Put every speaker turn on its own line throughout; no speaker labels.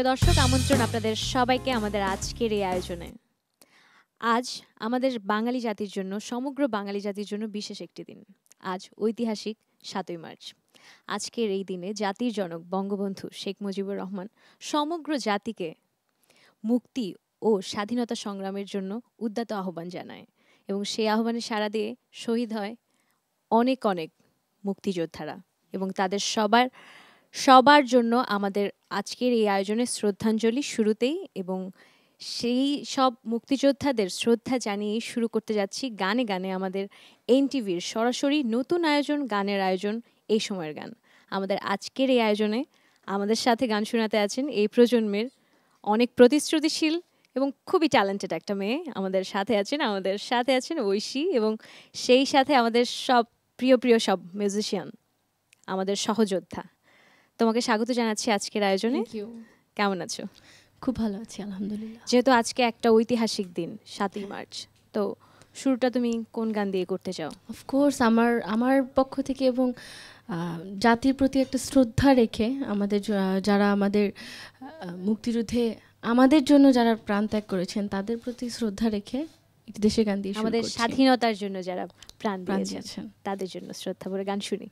সুপ্রিয় দর্শক, আমন্ত্রণ আপনাদের সবাইকে আমাদের আজকের এই আয়োজনে। আজ আমাদের বাঙালি জাতির জন্য, সমগ্র বাঙালি জাতির জন্য বিশেষ একটি দিন। আজ ঐতিহাসিক ৭ই মার্চ। আজকের এই দিনে জাতির জনক বঙ্গবন্ধু শেখ মুজিবুর রহমান সমগ্র জাতিকে মুক্তি ও স্বাধীনতা সংগ্রামের জন্য উদ্যত আহ্বান জানায় এবং সেই আহ্বানে সাড়া দিয়ে শহীদ হয় অনেক অনেক মুক্তিযোদ্ধারা এবং তাদের সবার জন্য আমাদের আজকের এই আয়োজনে শ্রদ্ধাঞ্জলি শুরুতেই, এবং সেই সব মুক্তিযোদ্ধাদের শ্রদ্ধা জানিয়ে শুরু করতে যাচ্ছি গানে গানে আমাদের এনটিভির সরাসরি নতুন আয়োজন, গানের আয়োজন এই সময়ের গান। আমাদের আজকের এই আয়োজনে আমাদের সাথে গান শোনাতে আছেন এই প্রজন্মের অনেক প্রতিশ্রুতিশীল এবং খুবই ট্যালেন্টেড একটা মেয়ে। আমাদের সাথে আছেন ঐশী, এবং সেই সাথে আমাদের সব প্রিয় সব মিউজিশিয়ান, আমাদের সহযোদ্ধা। তোমাকে স্বাগত জানাচ্ছি আজকের আয়োজনে। কেমন আছো?
খুব ভালো আছি, আলহামদুলিল্লাহ।
যেহেতু আজকে একটা ঐতিহাসিক দিন, ৭ই মার্চ, তো শুরুটা তুমি কোন গান দিয়ে করতে চাও?
অফকোর্স আমার পক্ষ থেকে এবং জাতির প্রতি একটা শ্রদ্ধা রেখে, আমাদের যারা আমাদের মুক্তিযুদ্ধে আমাদের জন্য যারা প্রাণ ত্যাগ করেছেন তাদের প্রতি শ্রদ্ধা রেখে একটি দেশের গান দিয়ে
আমাদের স্বাধীনতার জন্য যারা প্রাণ দিয়েছেন তাদের জন্য শ্রদ্ধা ভরে গান শুনি।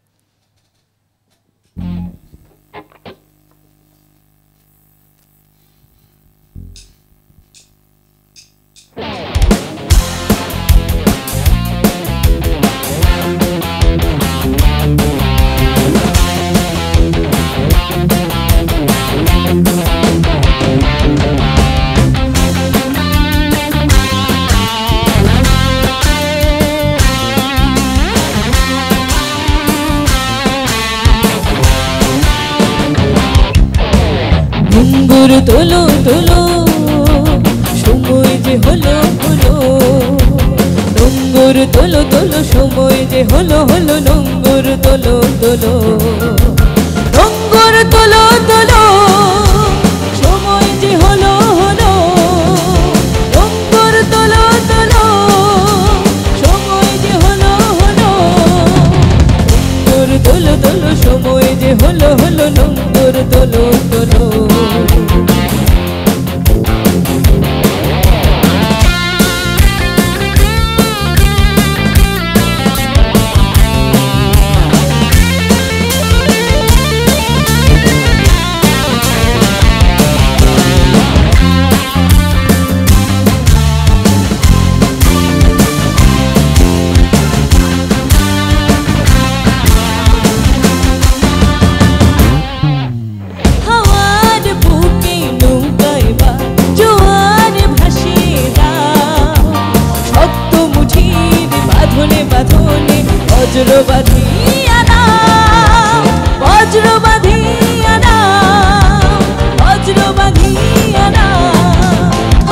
নোঙ্গর তোলো তোলো সময় যে হলো হলো, নোঙ্গর তোলো তোলো সময় যে হলো হলো, নোঙ্গর তোলো তোলো, নোঙ্গর তোলো তোলো সময় যে হলো হলো, নোঙ্গর তোলো তোলো সময় যে হলো হলো, নোঙ্গর তোলো তোলো সময় যে হলো হলো, নোঙ্গর তোলো তোলো। বজ্র বাঁধিয়া নাও, বজ্র বাঁধিয়া নাও, বজ্র বাঁধিয়া নাও,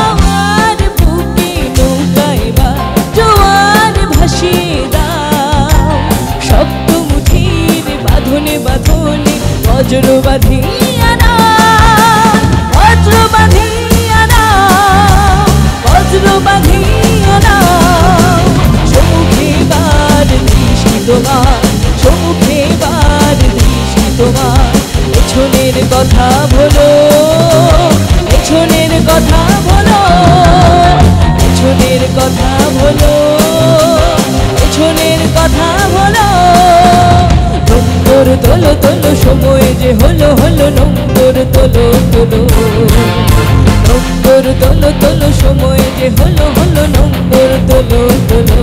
আমার বুকে নৌকায় বা জোয়ার ভাসিয়ে দাও, শক্ত মুঠির বাঁধনে বাঁধনে বজ্র বাঁধিয়া নাও, বজ্র বাঁধিয়া নাও, বজ্র বাঁধিয়া নাও, সম্মুখে বার দৃষ্টি তোমার, সম্মুখে বার দৃষ্টি তোমার, পেছনের কথা বলো, পেছনের কথা বলো, পেছনের কথা বলো, পেছনের কথা বলো, নোঙ্গর তোলো তোলো সময় যে হলো হলো, নোঙ্গর তোলো তোলো, নোঙ্গর তোলো তোলো সময় যে হলো হলো, নোঙ্গর তোলো তোলো।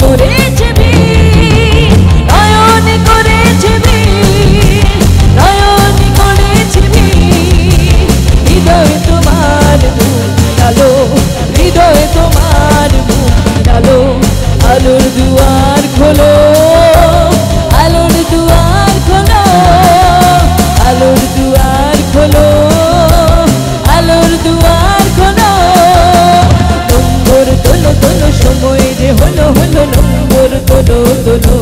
করেছে ভিড়, নয়নে করেছে ভিড়, নয়নে করেছে ভিড়। হৃদয় তোমার মুখ আলো, হৃদয় তোমার মুখ আলো, আলোর দুয়ার খোলো, আলোর দুয়ার খোলো, আলোর দুয়ার খোলো, আলোর দুয়ার খোলো। নম্বর তোলো তোলো, সময় যে হলো হলো, নম্বর তোলো তোলো,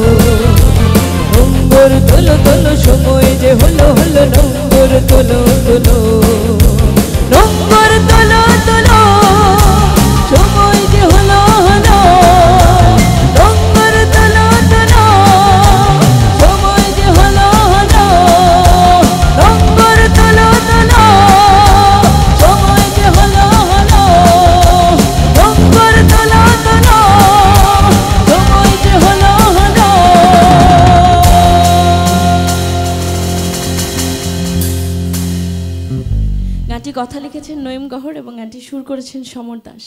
নম্বর তোলো তোলো, সময় যে হলো হলো, নম্বর তোলো তোলো, নম্বর তোলো তোলো, সময় যে হলো হলো, নম্বর তোলো তোলো, সময় যে হলো হলো, নম্বর তোলো তোলো, সময় যে হলো হলো, নম্বর তোলো তোলো, সময় যে হলো হলো। গানটি কথা লিখেছেন নঈম গহর এবং গানটি সুর করেছেন সমর দাস।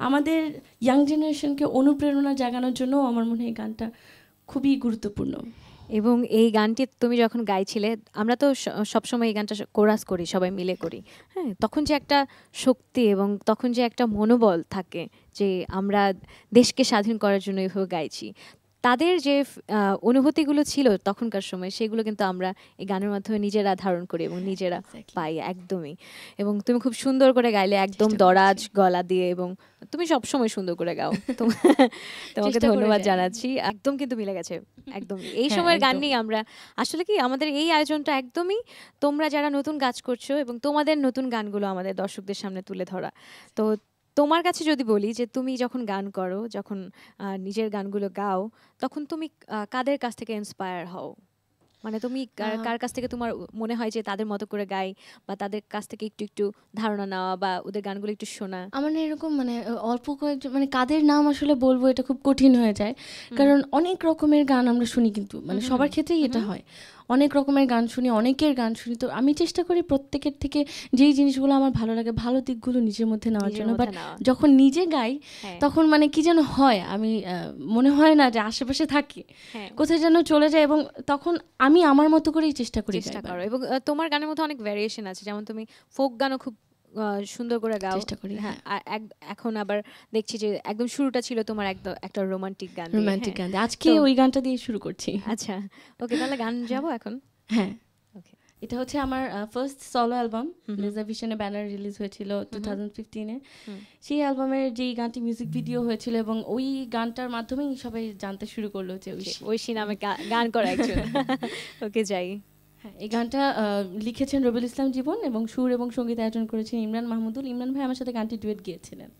আমাদের ইয়াং জেনারেশনকে অনুপ্রেরণা জাগানোর জন্য আমার মনে হয় এই গানটা খুবই গুরুত্বপূর্ণ।
এবং এই গানটি তুমি যখন গাইছিলে, আমরা তো সবসময় এই গানটা কোরাস করি, সবাই মিলে করি, হ্যাঁ, তখন যে একটা শক্তি এবং তখন যে একটা মনোবল থাকে যে আমরা দেশকে স্বাধীন করার জন্য এভাবে গাইছি, তাদের যে অনুভূতিগুলো ছিল তখনকার সময়, সেগুলো কিন্তু আমরা এই গানের মাধ্যমে নিজেরা ধারণ করি এবং নিজেরা পাই একদমই। এবং তুমি খুব সুন্দর করে গাইলে, একদম দরাজ গলা দিয়ে, এবং তুমি সবসময় সুন্দর করে গাও। তোমাকে ধন্যবাদ জানাচ্ছি, একদম কিন্তু মিলে গেছে একদম। এই সময়ের গান নিয়ে আমরা আসলে কি, আমাদের এই আয়োজনটা একদমই তোমরা যারা নতুন কাজ করছো এবং তোমাদের নতুন গানগুলো আমাদের দর্শকদের সামনে তুলে ধরা। তো তোমার কাছে যদি বলি যে তুমি যখন গান করো, যখন নিজের গানগুলো গাও, তখন তুমি কাদের কাছ থেকে ইন্সপায়ার হও? মানে তুমি কার কাছ থেকে তোমার মনে হয় যে তাদের মতো করে গাই, বা তাদের কাছ থেকে একটু একটু ধারণা নেওয়া বা ওদের গানগুলো একটু শোনা?
আমার এরকম মানে অল্প কয়েকজন, মানে কাদের নাম আসলে বলবো এটা খুব কঠিন হয়ে যায়, কারণ অনেক রকমের গান আমরা শুনি, কিন্তু মানে সবার ক্ষেত্রেই এটা হয়, অনেক রকমের গান শুনি, অনেকের গান শুনি। তো আমি চেষ্টা করি প্রত্যেকের থেকে যেই জিনিসগুলো আমার ভালো লাগে, ভালো দিকগুলো নিজের মধ্যে নেওয়ার জন্য। বাট যখন নিজে গাই তখন মানে কি যেন হয়, আমি মনে হয় না যে আশেপাশে থাকি, কোথায় যেন চলে যায়, এবং তখন আমি আমার মতো করেই চেষ্টা করি।
এবং তোমার গানের মধ্যে অনেক ভ্যারিয়েশন আছে, যেমন তুমি ফোক গানও খুব সুন্দর করে গাও,
চেষ্টা করি।
হ্যাঁ, এখন আবার দেখছি যে একদম শুরুটা ছিল তোমার একদম একটা রোমান্টিক গান,
রোমান্টিক গান। আজকে ওই গানটা দিয়ে শুরু করছি।
আচ্ছা, ওকে, তাহলে গান যাবো এখন।
হ্যাঁ, ওকে। এটা হচ্ছে আমার ফার্স্ট সলো অ্যালবাম, লেজার ভিশনে ব্যানার রিলিজ হয়েছিল 2015-এ। সেই অ্যালবামের যেই গানটি মিউজিক ভিডিও হয়েছিল, এবং ওই গানটার মাধ্যমেই সবাই জানতে শুরু করলো যে
ঐশী নামে গান করা একজন। ওকে, যাই।
হ্যাঁ, এই গানটা লিখেছেন রবিউল ইসলাম জীবন এবং সুর এবং সঙ্গীত আয়োজন করেছেন ইমরান মাহমুদুল। ইমরান ভাই আমার সাথে গানটি ডুয়েট গিয়েছিলেন।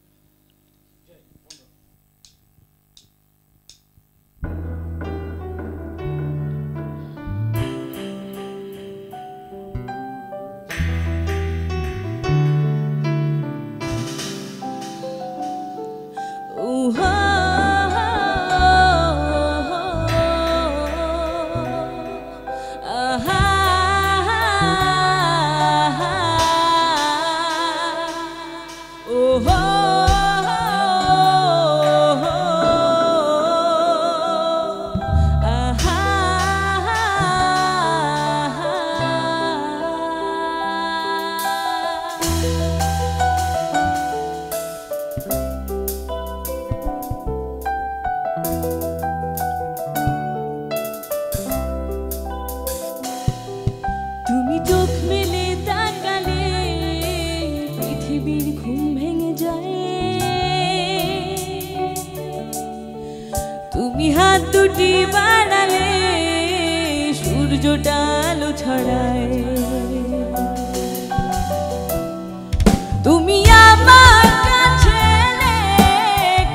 তুমি চোখ মেলে তাকালে পৃথিবীর ঘুম ভেঙে যায়, তুমি হাত দুটি বাড়ালে সূর্যটা আলো ছড়ায়, তুমি আমার কাছে এলে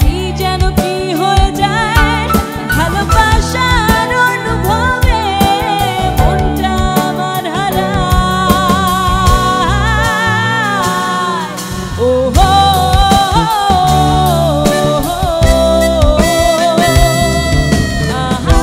কি যেন কি হয়ে যায়, ভালোবাসার অনুভবে মনটা আমার হারায়। ও হো আহা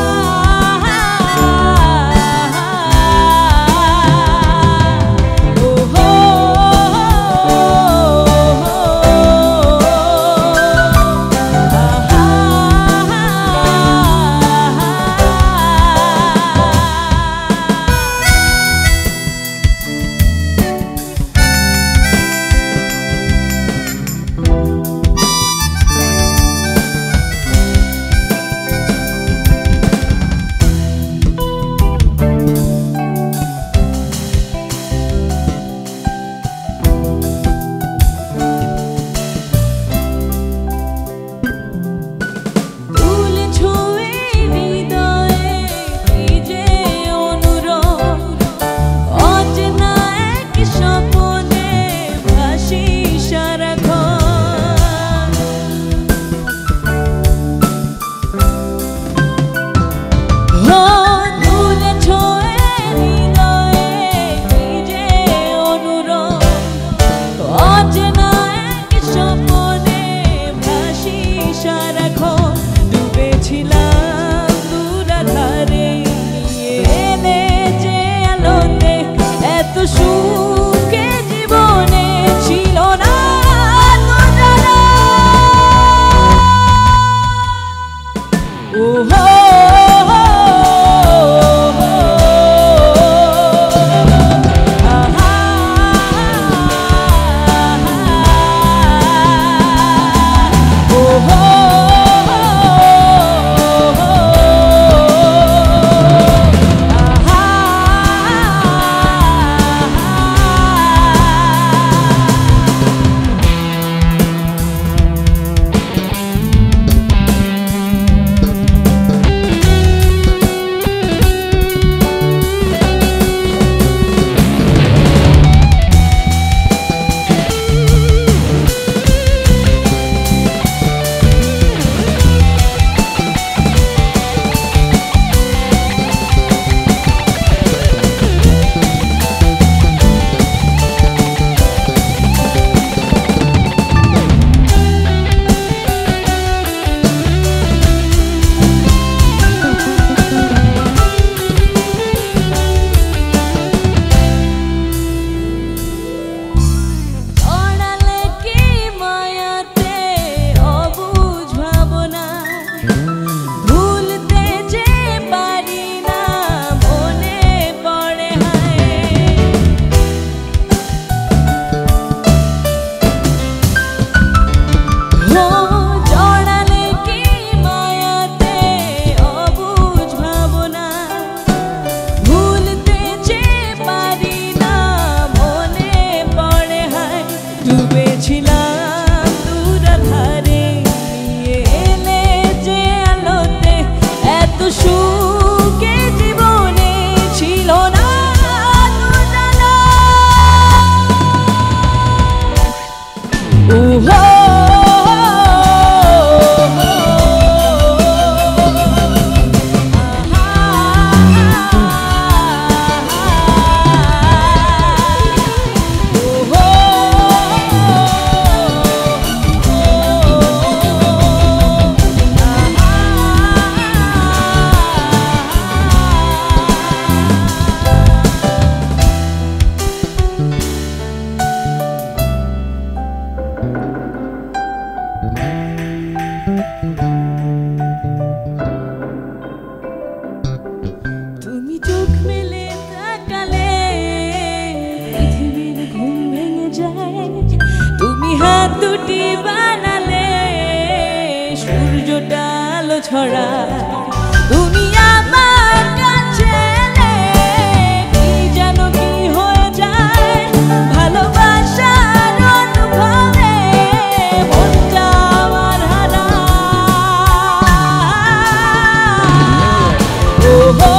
আলো ছড়া তুমি আমার কাছে এলে কি যেন কি হয়ে যায় ভালোবাসার অনুভবে মনটা আমার হারায় ও হো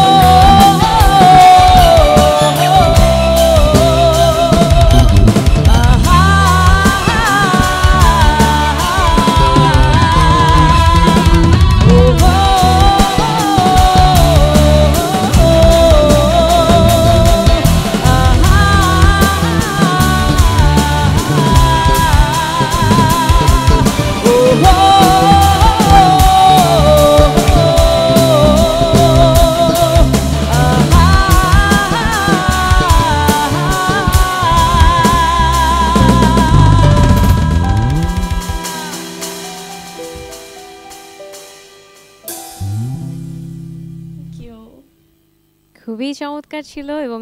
খুবই চমৎকার ছিল। এবং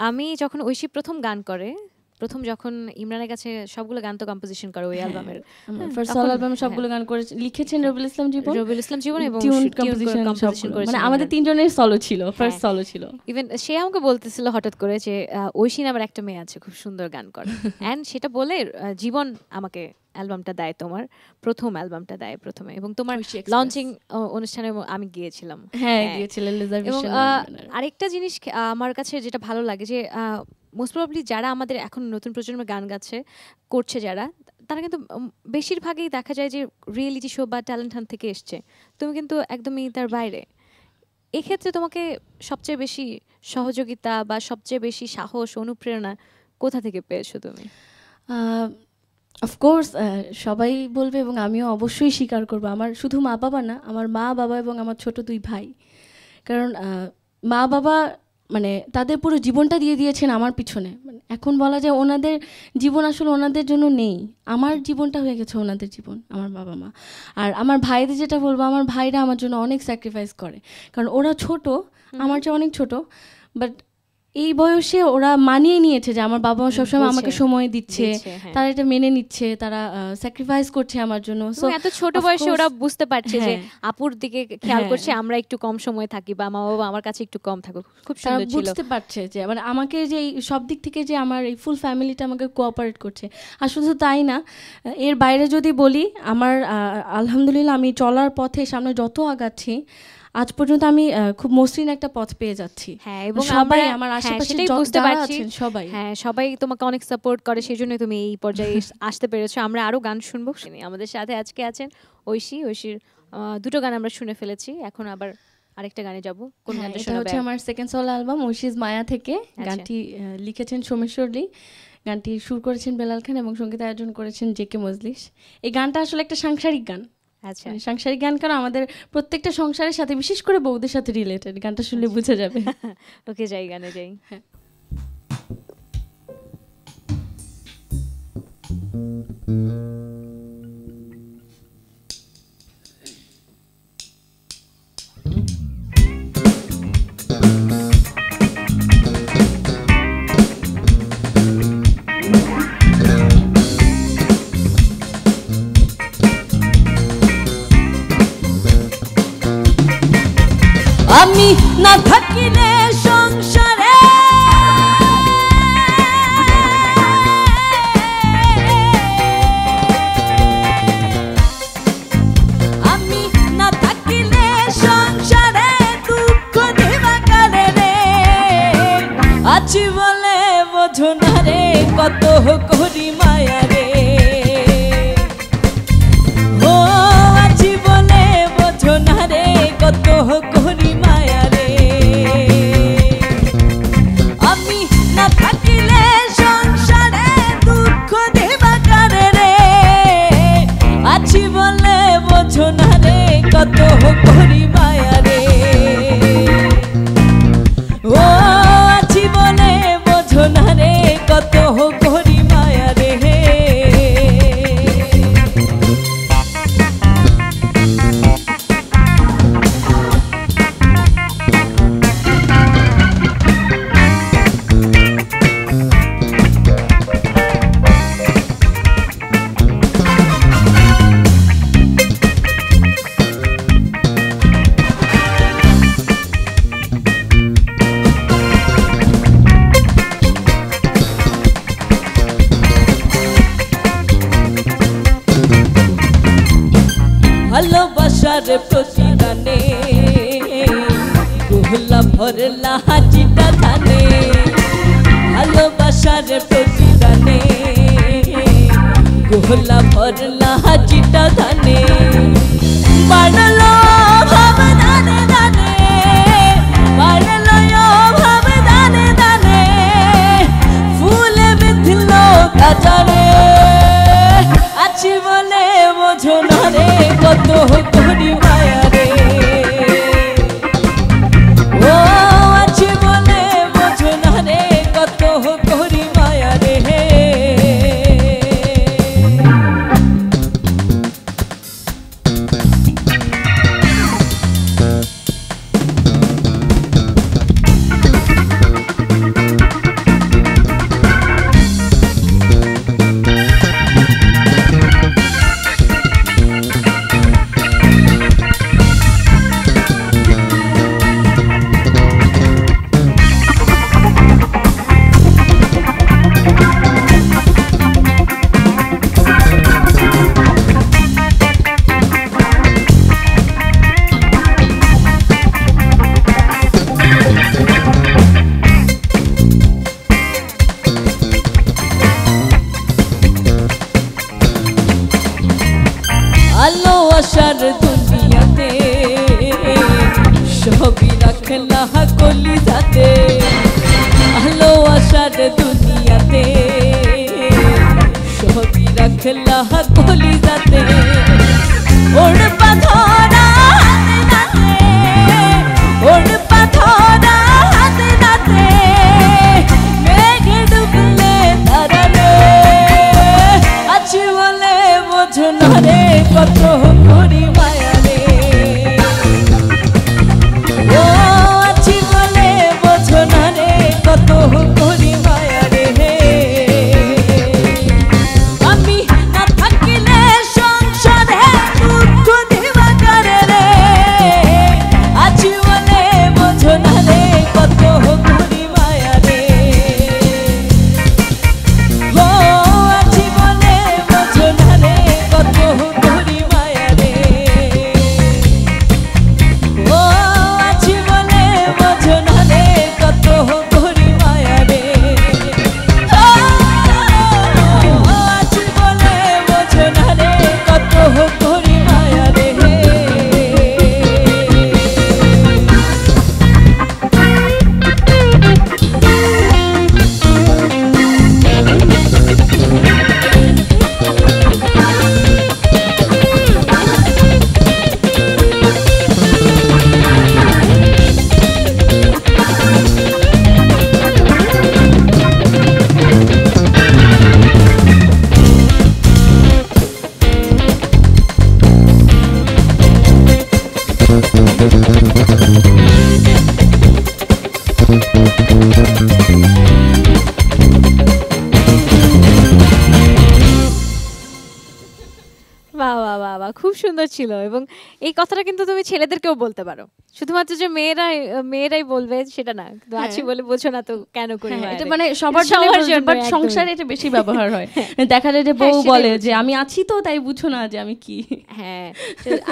আমি যখন ঐশী প্রথম গান করে, প্রথম যখন ইমরানের কাছে সবগুলো গান তো কম্পোজিশন করে ওই অ্যালবামের,
ফার্স্ট সোলো অ্যালবামে সবগুলো গান করে লিখেছেন রবিউল ইসলাম জীবন, এবং
টিউন
কম্পোজিশন করেছেন। মানে আমাদের তিনজনের সোলো ছিল, ফার্স্ট সোলো ছিল।
ইভেন সে আমাকে বলতেছিল হঠাৎ করে যে ঐশী নামের একটা মেয়ে আছে খুব সুন্দর গান করে, অ্যান্ড সেটা বলে জীবন আমাকে অ্যালবামটা দেয়, তোমার প্রথম অ্যালবামটা দেয় প্রথমে, এবং তোমার লঞ্চিং অনুষ্ঠানে আমি গিয়েছিলাম।
হ্যাঁ গিয়েছিলেন।
এবং আরেকটা জিনিস আমার কাছে যেটা ভালো লাগে যে মোস্ট প্রবাবলি যারা আমাদের এখন নতুন প্রজন্মের গান করছে যারা, তারা কিন্তু বেশিরভাগই দেখা যায় যে রিয়েলিটি শো বা ট্যালেন্ট হান্ট থেকে এসছে, তুমি কিন্তু একদমই তার বাইরে। এক্ষেত্রে তোমাকে সবচেয়ে বেশি সহযোগিতা বা সবচেয়ে বেশি সাহস অনুপ্রেরণা কোথা থেকে পেয়েছো তুমি?
অফকোর্স সবাই বলবে এবং আমিও অবশ্যই স্বীকার করবো, আমার শুধু মা বাবা না, আমার মা বাবা এবং আমার ছোট 2 ভাই। কারণ মা বাবা মানে তাদের পুরো জীবনটা দিয়ে দিয়েছেন আমার পিছনে। মানে এখন বলা যায় ওনাদের জীবন আসলে ওনাদের জন্য নেই, আমার জীবনটা হয়ে গেছে ওনাদের জীবন, আমার বাবা মা। আর আমার ভাইদের যেটা বলবো, আমার ভাইরা আমার জন্য অনেক স্যাক্রিফাইস করে, কারণ ওরা ছোট, আমার চেয়ে অনেক ছোট, বাট এই বয়সে ওরা মানিয়ে নিয়েছে যে আমার বাবা মা সবসময় আমাকে সময় দিচ্ছে, তারা এটা মেনে নিচ্ছে, তারা স্যাক্রিফাইস করছে আমার জন্য।
সো এত ছোট বয়সে ওরা বুঝতে পারছে যে আপুর দিকে খেয়াল করছে, আমরা একটু কম সময় থাকি বা মা বাবা আমার কাছে একটু কম থাকুক, খুব সুন্দর ছিল।
বুঝতে পারছে যে মানে আমাকে যে সব দিক থেকে যে আমার এই ফুল ফ্যামিলিটা আমাকে কোঅপারেট করছে। আর শুধু তাই না, এর বাইরে যদি বলি, আমার আলহামদুলিল্লাহ আমি চলার পথে সামনে যত আগাচ্ছি আজ পর্যন্ত আমি খুব মসৃণ একটা পথ পেয়ে যাচ্ছি।
হ্যাঁ, এবং
সবাই আমার আশেপাশে বুঝতে পারছি, সবাই
সবাই তোমাকে অনেক সাপোর্ট করে, সেই জন্য তুমি এই পর্যায়ে আসতে পেরেছো। আমরা আরো গান শুনবো। আমাদের সাথে আজকে আছেন ঐশী। ঐশীর 2টো গান আমরা শুনে ফেলেছি, এখন আবার আরেকটা গানে যাব। কোন গানটা শোনাবে?
এটা হচ্ছে আমার সেকেন্ড সোলো অ্যালবাম ঐশীজ মায়া থেকে। গানটি লিখেছেন সোমেশ্বরী, গানটি সুর করেছেন বেলাল খান এবং সঙ্গীত আয়োজন করেছেন জেকে মজলিস। এই গানটা আসলে একটা সাংসারিক গান।
আচ্ছা,
সাংসারিক গান কারণ আমাদের প্রত্যেকটা সংসারের সাথে, বিশেষ করে বউদের সাথে রিলেটেড। গানটা শুনলে বোঝা যাবে।
ওকে, যাই গানে যাই।
হ্যাঁ।
আমি না থাকিলে সংসারে আমি না থাকিলে সংসারে দুঃখ দিবা কারে রে আছি বলে বোঝো না রে কত করি মায়া রে ও আছি বলে বোঝো না রে কত করি মায়া রে আমি না থাকিলে সংসারে দুঃখ দেবা কারে রে আছি বলে বোঝো না রে কত করি মায়া রে ও আছি বলে বোঝো না রে কত করি মায়া রে ভালোবাসার প্রতিদানে গোলা ভরলা হাজিটা ধানে ভালোবাসার প্রতিদানে গোলা ভরলা হাজিটা ধানে বাড়লো ভাব দানে দানে বাড়লো ভাব দানে দানে ফুলে বিধলো কাজারে আছি বলে বোঝো না রে কত করি মায়া রে ও আছি বলে বোঝো না রে কত করি মায়া রে ভালোবাসার দুনিয়াতে সবই রাখলা কলিজাতে ভালোবাসার দুনিয়াতে সবই রাখলা কলিজাতে ওর পাথরা হাতে নাতে ওর পাথরা হাতে নাতে মেঘে ডুবলে তারারে আছি বলে বোঝো না রে কত করি মায়া রে ও আছি বলে বোঝো না রে কত করি মায়া রে আমি না থাকিলে সংসারে দুঃখ দিবা করে রে আছি বলে বোঝো না রে কত করি মায়া রে ও আছি বলে বোঝো না রে কত করি মায়া রে ও আছি বলে বোঝো না রে কত করি মায়া রে ও আছি বলে বোঝো না রে কত করি মায়া রে
বাহ বাহ বাহ বাহ, খুব সুন্দর ছিল। এবং এই কথাটা কিন্তু তুমি ছেলেদেরকেও বলতে পারো, শুধুমাত্র যে মেয়েরাই বলবে সেটা না, কিন্তু আছি বলে বোঝো না তো কেন করি মায়া
এটা
রে।
মানে সবার
সবার
জন্য,
জন্য
বাট
একদমই।
সংসারে এটা বেশি ব্যবহার হয়। দেখা যায় যে
হ্যাঁ,
বউ
সেটাই
বলে
বলছি।
যে আমি আছি তো তাই বুঝো না যে আমি কি।
হ্যাঁ,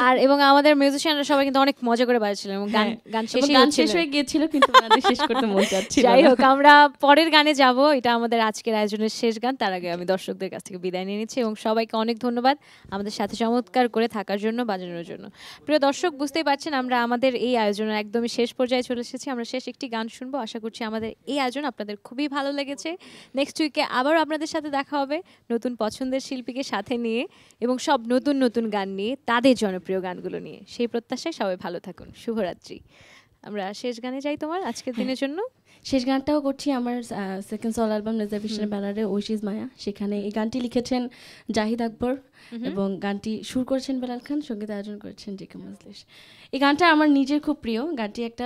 আর এবং আমাদের মিউজিশিয়ানরা সবাই কিন্তু অনেক মজা করে বাজাচ্ছিলেন এবং গান
হ্যাঁ,
গান
এবং
শেষই
গান
হচ্ছিল।
শেষ হয়ে গিয়েছিল কিন্তু আমাদের শেষ করতে মন চাচ্ছিল
যাই
না।
হোক, আমরা পরের গানে যাব, এটা আমাদের আজকের আয়োজনের শেষ গান। তার আগে আমি দর্শকদের কাছ থেকে বিদায় নিয়ে নিচ্ছি এবং সবাইকে অনেক ধন্যবাদ আমাদের সাথে চমৎকার করে থাকার জন্য, বাজানোর জন্য। প্রিয় দর্শক, বুঝতেই পারছেন আমরা আমাদের এই আয়োজনের একদমই শেষ পর্যায়ে চলে এসেছি। আমরা শেষ একটি গান শুনবো। আশা করছি আমাদের এই আয়োজন আপনাদের খুবই ভালো লেগেছে। নেক্সট উইকে আবার আপনাদের সাথে দেখা হবে নতুন পছন্দের শিল্পীকে সাথে নিয়ে এবং সব নতুন নতুন গান নিয়ে, তাদের জনপ্রিয় গানগুলো নিয়ে। সেই প্রত্যাশায় সবাই ভালো থাকুন। শুভরাত্রি। আমরা শেষ গানে যাই তোমার আজকের দিনের জন্য।
শেষ গানটাও করছি আমার সেকেন্ড সল অ্যালবাম রিজার্ভেশনের ব্যানারে উইশ ইজ মায়া। সেখানে এই গানটি লিখেছেন জাহিদ আকবর এবং গানটি সুর করেছেন বেলাল খান, সঙ্গীত আয়োজন করেছেন জিকে মজলিস। এই গানটা আমার নিজের খুব প্রিয়। গানটি একটা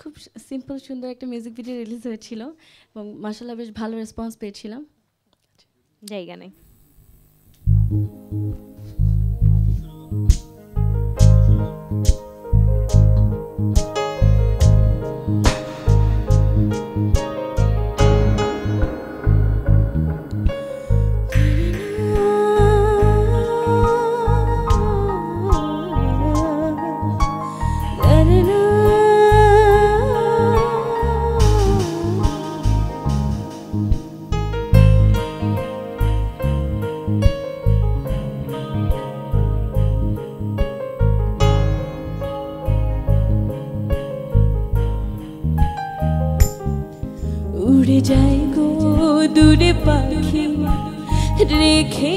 খুব সিম্পল সুন্দর একটা মিউজিক ভিডিও রিলিজ হয়েছিল এবং মাশাআল্লাহ বেশ ভালো রেসপন্স পেয়েছিলাম।
জায়গা নেই।
রেখে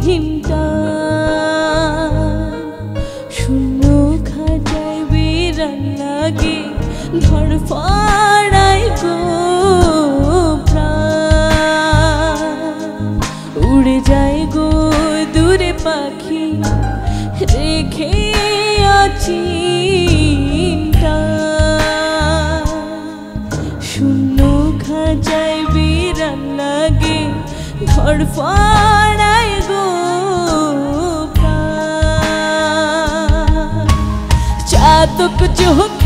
চিন্তা শূন্য খাজায় বিরান লাগে ধরফড়ায় গো উড়ে যায় গো দূরে পাখি রেখে চিন্তা শূন্য খাজায় বিরান লাগে ধরফড়ায় গো চাতক চোখ